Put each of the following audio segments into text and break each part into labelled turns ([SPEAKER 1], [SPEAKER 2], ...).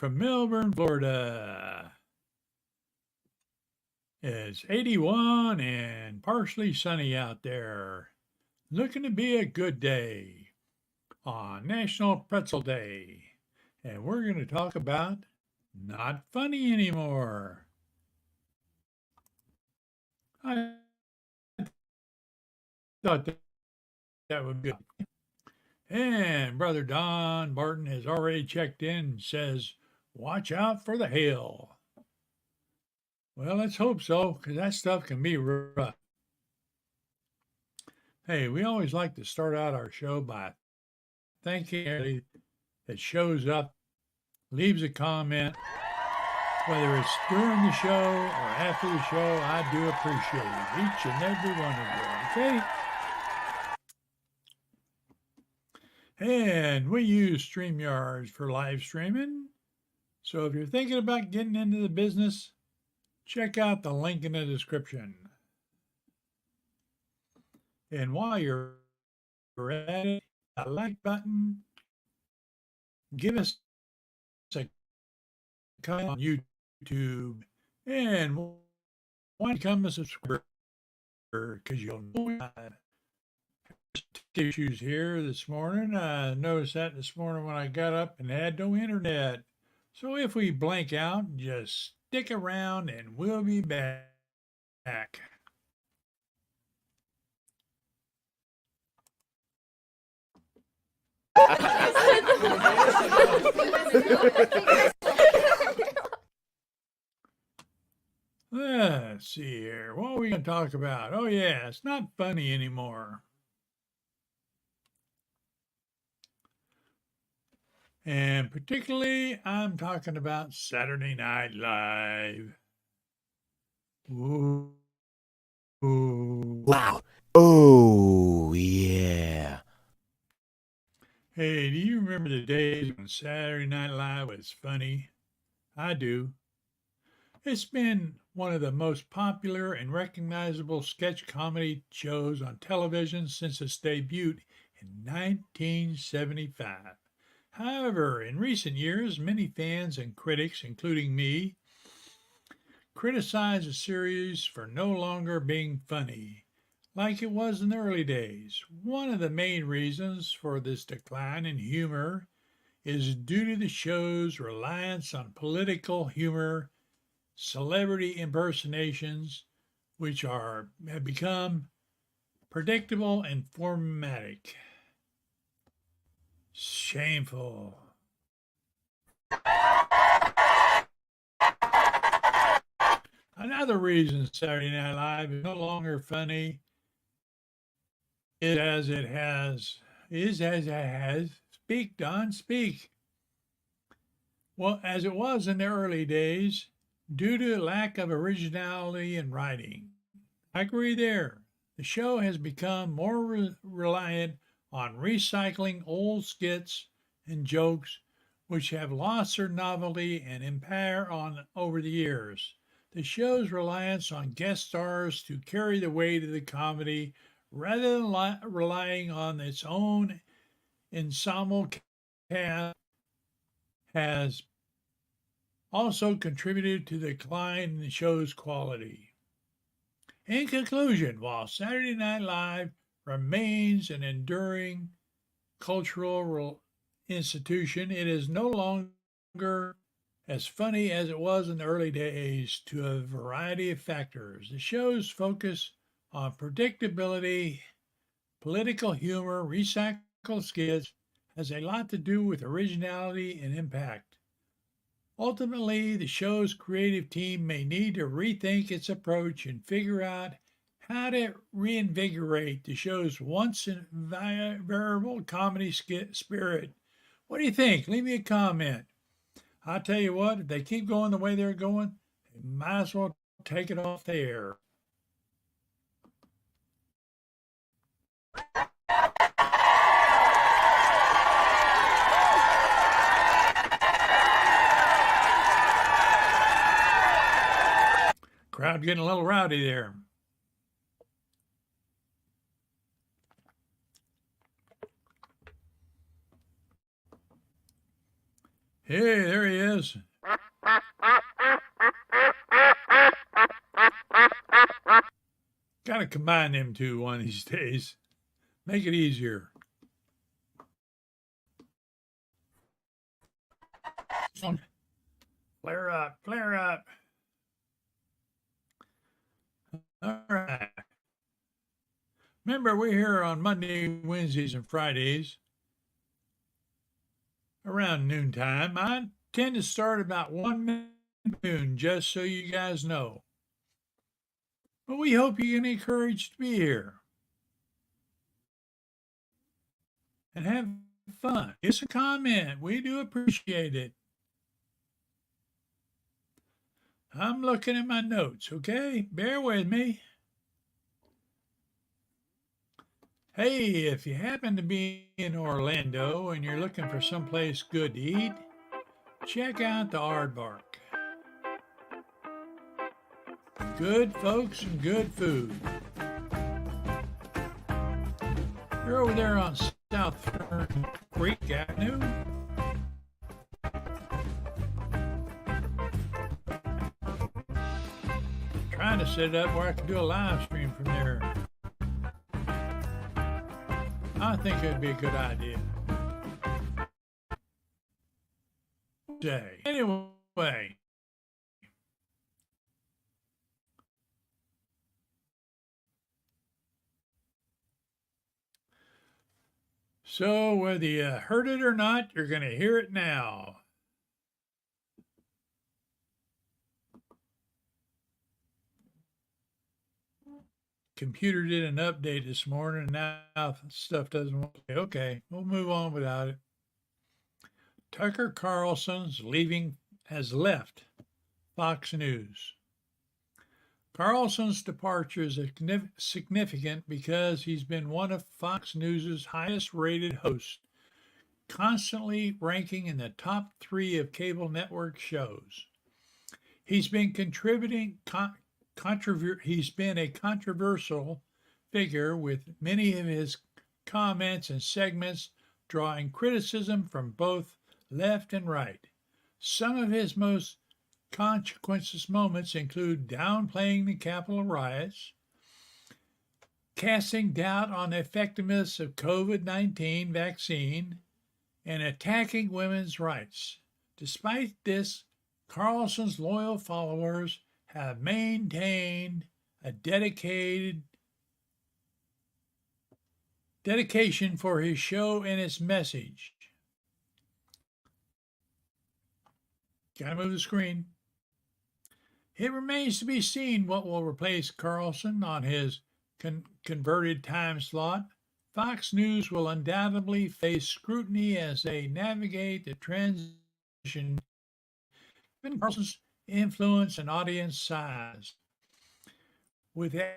[SPEAKER 1] from Melbourne, Florida. It's 81 and partially sunny out there. Looking to be a good day on National Pretzel Day. And we're going to talk about not funny anymore. I thought that would be good. And Brother Don Barton has already checked in and says, watch out for the hail. Well, let's hope so, because that stuff can be rough. Hey, we always like to start out our show by thanking everybody that shows up, leaves a comment, whether it's during the show or after the show. I do appreciate it, each and every one of you, okay? And we use Streamyard for live streaming. So if you're thinking about getting into the business, check out the link in the description. And while you're at it, a like button, give us a comment on YouTube, and why don't you become a subscriber, because you'll know issues here this morning. I noticed that this morning when I got up and had no internet. So if we blank out, just stick around and we'll be back. Let's see here. What are we going to talk about? Oh, yeah, it's not funny anymore. And particularly, I'm talking about Saturday Night Live. Ooh. Ooh.
[SPEAKER 2] Wow. Oh, yeah.
[SPEAKER 1] Hey, do you remember the days when Saturday Night Live was funny? I do. It's been one of the most popular and recognizable sketch comedy shows on television since its debut in 1975. However, in recent years, many fans and critics, including me, criticize the series for no longer being funny like it was in the early days. One of the main reasons for this decline in humor is due to the show's reliance on political humor, celebrity impersonations, which have become predictable and formatic. Shameful. Another reason Saturday Night Live is no longer funny is as it has. Speak, Don, speak. Well, as it was in the early days, due to lack of originality in writing. I agree there. The show has become more reliant on recycling old skits and jokes which have lost their novelty and impair on over the years. The show's reliance on guest stars to carry the weight of the comedy rather than relying on its own ensemble cast has also contributed to the decline in the show's quality. In conclusion, while Saturday Night Live remains an enduring cultural institution, it is no longer as funny as it was in the early days to a variety of factors. The show's focus on predictability, political humor, recycled skits has a lot to do with originality and impact. Ultimately, the show's creative team may need to rethink its approach and figure out how to reinvigorate the show's once variable comedy spirit. What do you think? Leave me a comment. I'll tell you what, if they keep going the way they're going, they might as well take it off the air. Crowd getting a little rowdy there. Hey, there he is. Gotta combine them two one of these days. Make it easier. Flare up, flare up. All right. Remember, we're here on Monday, Wednesdays, and Fridays around noontime. I tend to start about 1 noon, just so you guys know. But we hope you get encouraged to be here and have fun. It's a comment. We do appreciate it. I'm looking at my notes, okay? Bear with me. Hey, if you happen to be in Orlando and you're looking for someplace good to eat, check out the Aardvark. Good folks and good food. They're over there on South Fern Creek Avenue. Trying to set it up where I can do a live stream from there. I think it'd be a good idea. Anyway. So whether you heard it or not, you're going to hear it now. Computer did an update this morning, and now stuff doesn't work. Okay, we'll move on without it. Tucker Carlson's has left Fox News. Carlson's departure is significant because he's been one of Fox News' highest rated hosts, constantly ranking in the top 3 of cable network shows. He's been he's been a controversial figure, with many of his comments and segments drawing criticism from both left and right. Some of his most consequences moments include downplaying the Capitol riots, casting doubt on the effectiveness of COVID-19 vaccine, and attacking women's rights. Despite this, Carlson's loyal followers have maintained a dedication for his show and its message. Gotta move the screen. It remains to be seen what will replace Carlson on his converted time slot. Fox News will undoubtedly face scrutiny as they navigate the transition, given Carlson's influence and audience size. With the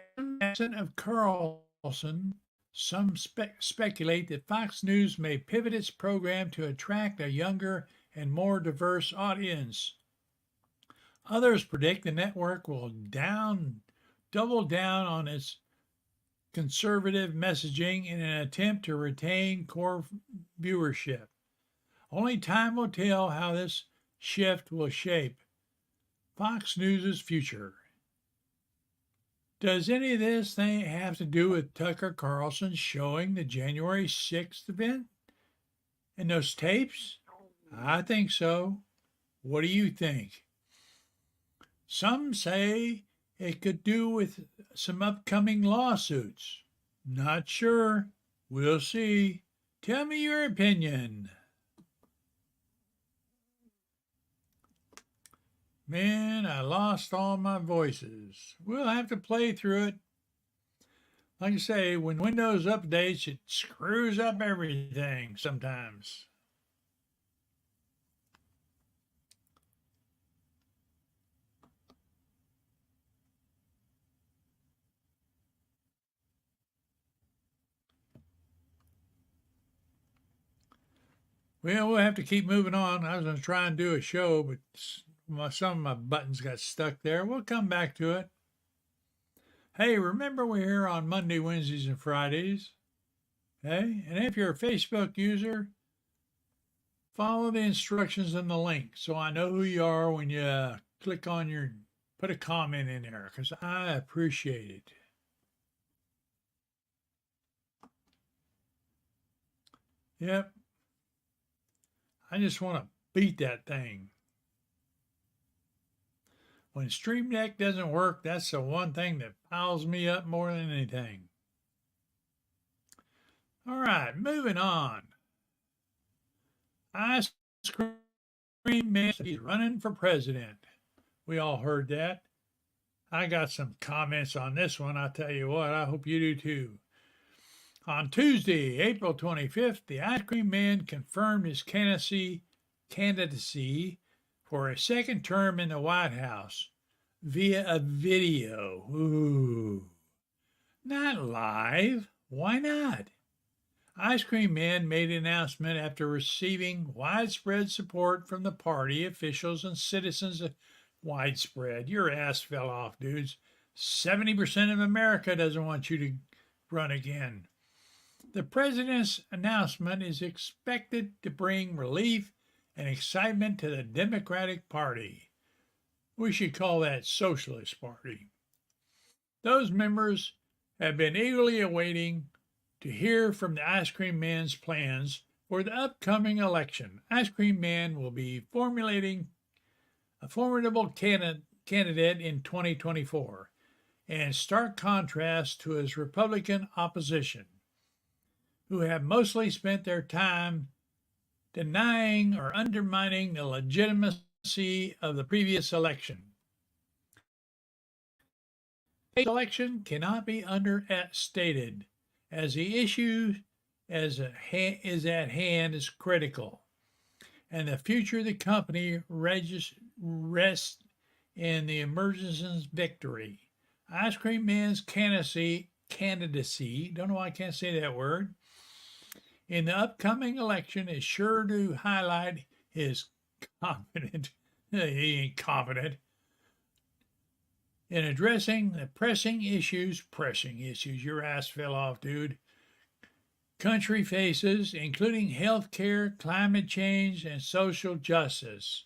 [SPEAKER 1] absence of Carlson, some speculate that Fox News may pivot its program to attract a younger and more diverse audience. Others predict the network will double down on its conservative messaging in an attempt to retain core viewership. Only time will tell how this shift will shape Fox News' future. Does any of this thing have to do with Tucker Carlson showing the January 6th event and those tapes? I think so. What do you think? Some say it could do with some upcoming lawsuits. Not sure. We'll see. Tell me your opinion. Man, I lost all my voices. We'll have to play through it. Like I say, when Windows updates, it screws up everything sometimes. Well, we'll have to keep moving on. I was going to try and do a show, but some of my buttons got stuck there. We'll come back to it. Hey, remember we're here on Monday, Wednesdays, and Fridays. Hey, and if you're a Facebook user, follow the instructions in the link so I know who you are when you click on put a comment in there, because I appreciate it. Yep. I just want to beat that thing. When Stream Deck doesn't work, that's the one thing that piles me up more than anything. All right, moving on. Ice Cream Man, he's running for president. We all heard that. I got some comments on this one. I tell you what, I hope you do too. On Tuesday, April 25th, the Ice Cream Man confirmed his candidacy for a second term in the White House via a video. Ooh. Not live. Why not? Ice Cream Man made an announcement after receiving widespread support from the party officials and citizens. Widespread. Your ass fell off, dudes. 70% of America doesn't want you to run again. The president's announcement is expected to bring relief and excitement to the Democratic Party. We should call that Socialist Party. Those members have been eagerly awaiting to hear from the Ice Cream Man's plans for the upcoming election. Ice Cream Man will be formulating a formidable candidate in 2024, in stark contrast to his Republican opposition, who have mostly spent their time denying or undermining the legitimacy of the previous election. The election cannot be understated, as the issue is at hand is critical, and the future of the company rests in the emergence's victory. Ice Cream Man's candidacy, don't know why I can't say that word, in the upcoming election is sure to highlight his he ain't confident, in addressing the pressing issues, your ass fell off, dude, country faces, including health care, climate change, and social justice.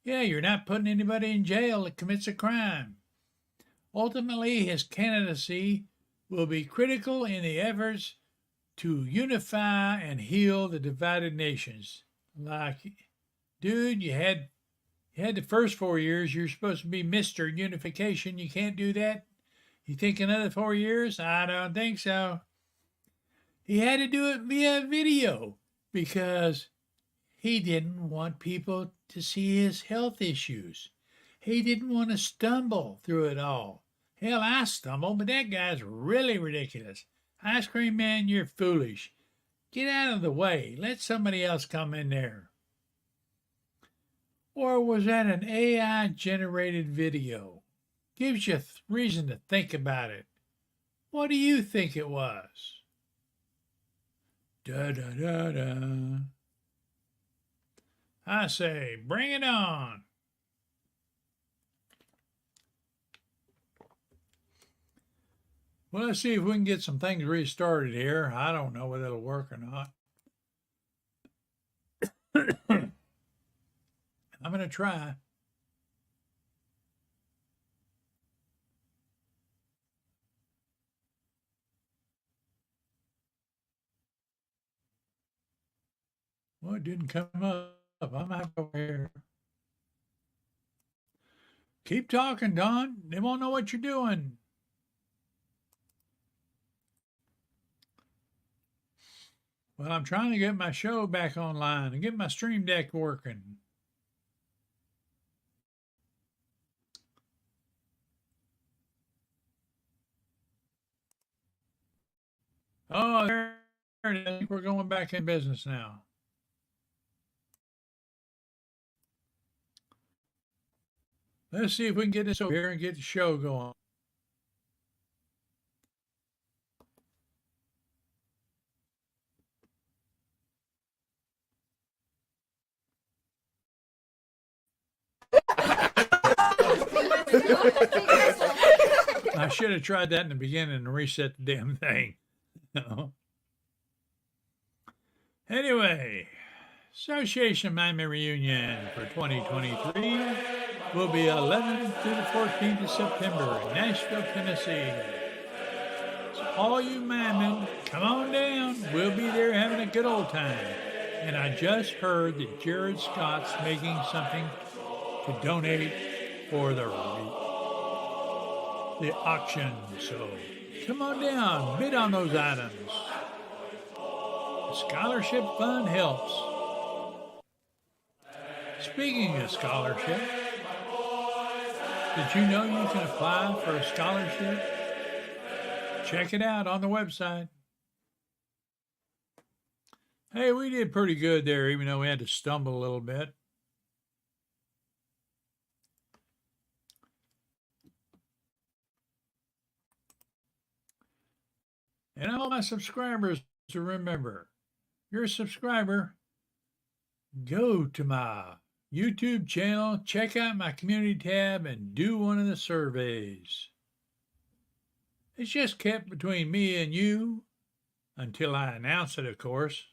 [SPEAKER 1] Yeah, you're not putting anybody in jail that commits a crime. Ultimately, his candidacy will be critical in the efforts to unify and heal the divided nations. Like, dude, you had the first 4 years. You're supposed to be Mr. Unification. You can't do that. You think another 4 years? I don't think so. He had to do it via video because he didn't want people to see his health issues. He didn't want to stumble through it all. Hell, I stumbled, but that guy's really ridiculous. Ice Cream Man, you're foolish. Get out of the way. Let somebody else come in there. Or was that an AI-generated video? Gives you reason to think about it. What do you think it was? Da-da-da-da. I say, bring it on. Well, let's see if we can get some things restarted here. I don't know whether it'll work or not. I'm going to try. Well, it didn't come up. I'm out over here. Keep talking, Don. They won't know what you're doing. Well, I'm trying to get my show back online and get my Stream Deck working. Oh, there it is. We're going back in business now. Let's see if we can get this over here and get the show going. I should have tried that in the beginning and reset the damn thing. Anyway, Association Miami Reunion for 2023 will be 11th through the 14th of September in Nashville, Tennessee. So all you Miami, come on down. We'll be there having a good old time. And I just heard that Jared Scott's making something to donate for the auction. So come on down, bid on those items. The scholarship fund helps. Speaking of scholarship, did you know you can apply for a scholarship? Check it out on the website. Hey, we did pretty good there, even though we had to stumble a little bit. And all my subscribers to remember, you're a subscriber, go to my YouTube channel, check out my community tab, and do one of the surveys. It's just kept between me and you until I announce it, of course.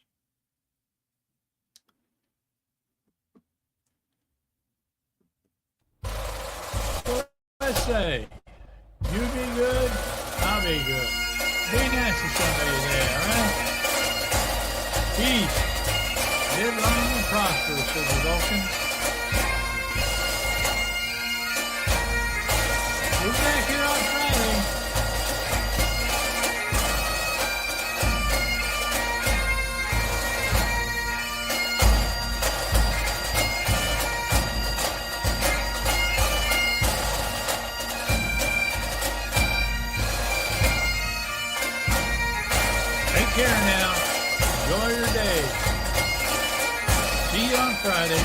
[SPEAKER 1] So let's say, you be good, I'll be good. Be nice to somebody there, right? Peace. Live long and prosper, Silver Vulcan. We're back here on Friday. Take care now. Enjoy your day. See you on Friday.